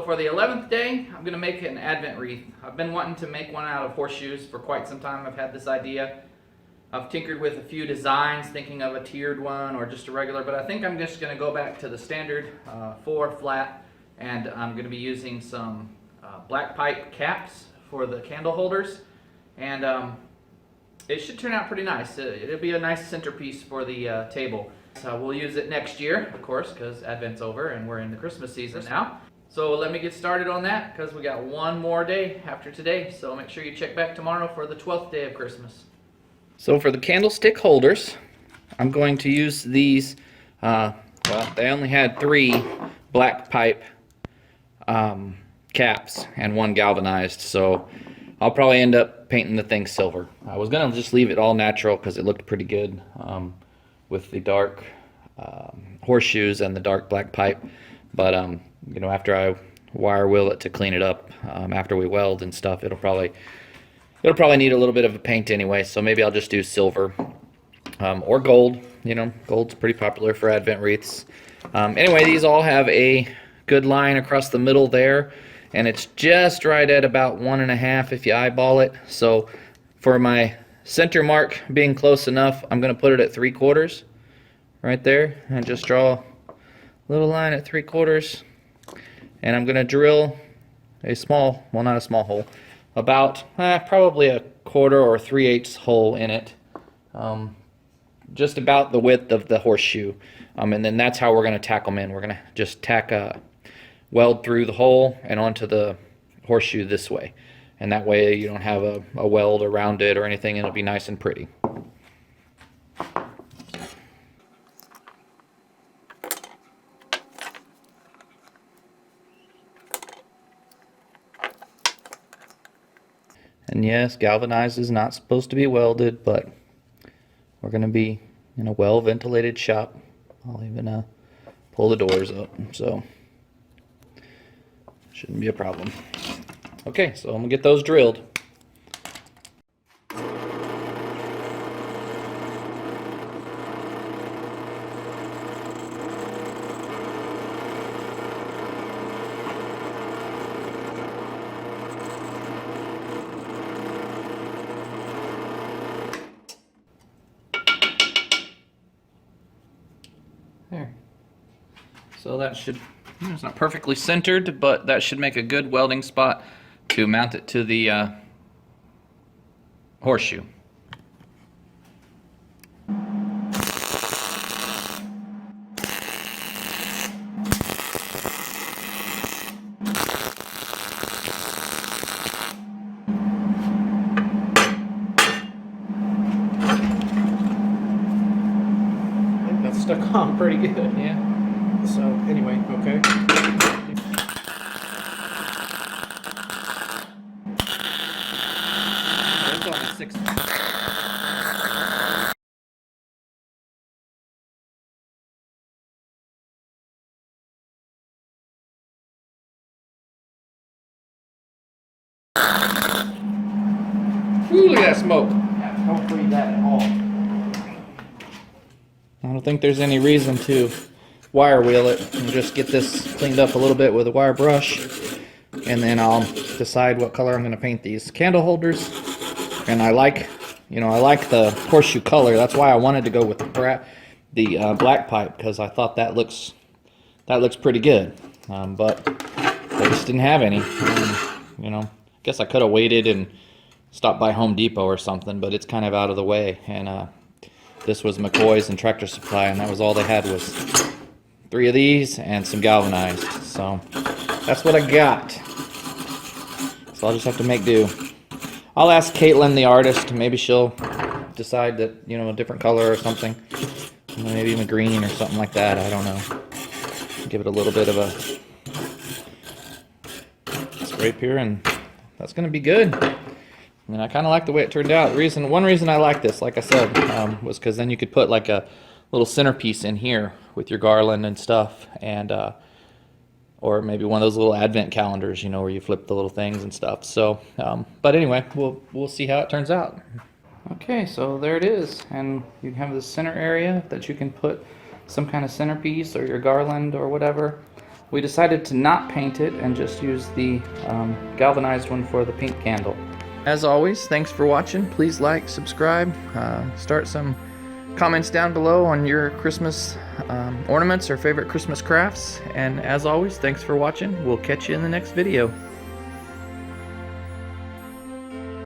for the 11th day, I'm going to make an Advent wreath. I've been wanting to make one out of horseshoes for quite some time. I've had this idea. I've tinkered with a few designs, thinking of a tiered one or just a regular, but I think I'm just going to go back to the standard 4 flat, and I'm going to be using some black pipe caps for the candle holders, and it should turn out pretty nice. It'll be a nice centerpiece for the table. We'll use it next year, of course, because Advent's over and we're in the Christmas season now. So let me get started on that, because we got one more day after today. So make sure you check back tomorrow for the 12th day of Christmas. So for the candlestick holders, I'm going to use these, well, they only had 3 black pipe caps and 1 galvanized, so I'll probably end up painting the thing silver. I was going to just leave it all natural because it looked pretty good with the dark horseshoes and the dark black pipe, but you know, after I wire wheel it to clean it up after we weld and stuff, it'll probably need a little bit of a paint anyway, so maybe I'll just do silver or gold. You know, gold's pretty popular for Advent wreaths. Anyway, these all have a good line across the middle there, and it's just right at about 1.5 if you eyeball it. So for my center mark being close enough, I'm going to put it at 3/4 right there, and just draw a little line at 3/4, and I'm going to drill a small, well, not a small hole, about probably a 1/4 or 3/8 hole in it, just about the width of the horseshoe, and then that's how we're going to tack them in. We're going to just tack a weld through the hole and onto the horseshoe this way, and that way you don't have a weld around it or anything, and it'll be nice and pretty. And yes, galvanized is not supposed to be welded, but we're going to be in a well-ventilated shop. I'll even pull the doors up, so shouldn't be a problem. Okay, so I'm going to get those drilled. There. So that should, it's not perfectly centered, but that should make a good welding spot to mount it to the horseshoe. That's stuck on pretty good. Yeah. So anyway, okay. That's only 6. Ooh, look at that smoke. Yeah, don't breathe that at all. I don't think there's any reason to wire wheel it, and just get this cleaned up a little bit with a wire brush, and then I'll decide what color I'm going to paint these candle holders. And I like, you know, I like the horseshoe color. That's why I wanted to go with the black pipe, because I thought that looks pretty good. But they just didn't have any. You know, I guess I could have waited and stopped by Home Depot or something, but it's kind of out of the way. And this was McCoy's and Tractor Supply, and that was all they had was 3 of these and some galvanized. So that's what I got. So I'll just have to make do. I'll ask Caitlin, the artist, maybe she'll decide that, you know, a different color or something. Maybe even green or something like that, I don't know. Give it a little bit of a scrape here, and that's gonna be good. I mean, I kind of like the way it turned out. One reason I like this, like I said, was because then you could put like a little centerpiece in here with your garland and stuff, and or maybe one of those little advent calendars, you know, where you flip the little things and stuff. So, but anyway, we'll see how it turns out. Okay, so there it is, and you have this center area that you can put some kind of centerpiece or your garland or whatever. we decided to not paint it and just use the galvanized one for the pink candle. As always, thanks for watching. Please like, subscribe, start some comments down below on your Christmas ornaments or favorite Christmas crafts. And as always, thanks for watching. We'll catch you in the next video.